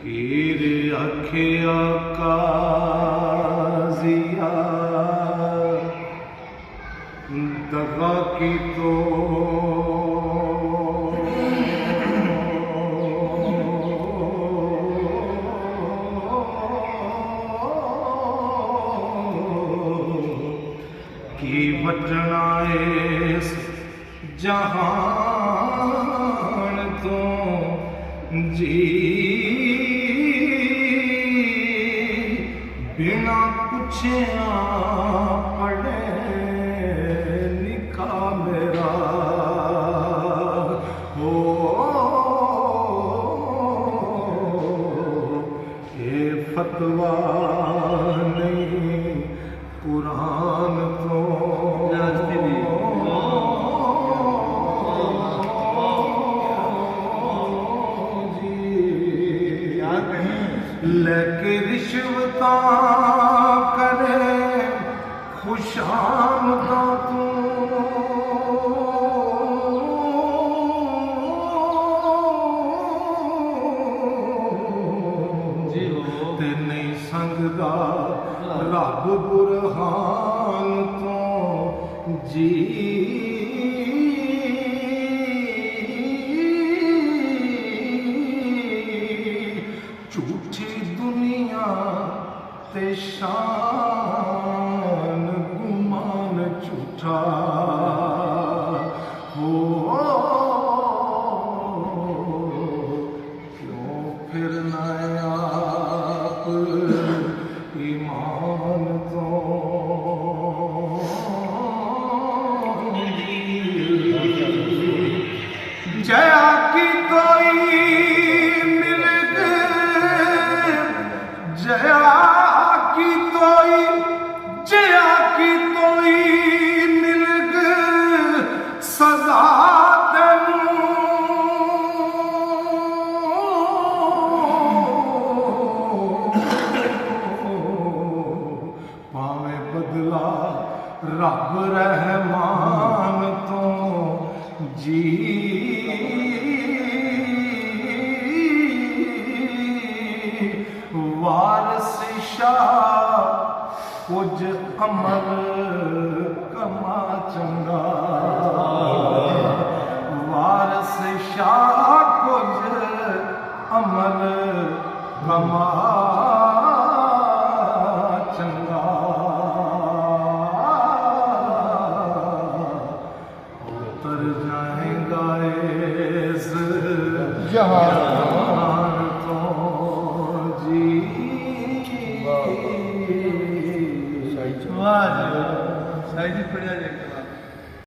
फकीर आखिया काजिया दगा की तो की बचना इस जहान तो जी बिना पुछया पड़े निका मेरा हो ये फतवा नहीं कुरान तो लेके रिश्वता करे खुशामदा तू ते नहीं संगदा रब बुरहान तो जी झूठी दुनिया ते शान गुमान झूठा हो क्यों फिर आप ईमान तो जया की कोई जया की तोई मिलग सजा तेनू पावे बदला रब रहमान तो जी वारस शाह कुछ अमल कमा चंगा वारस शाह कुछ अमल कमा चंगा उतर जाएगा इस जहान तो जी वाह जी पढ़िया जी।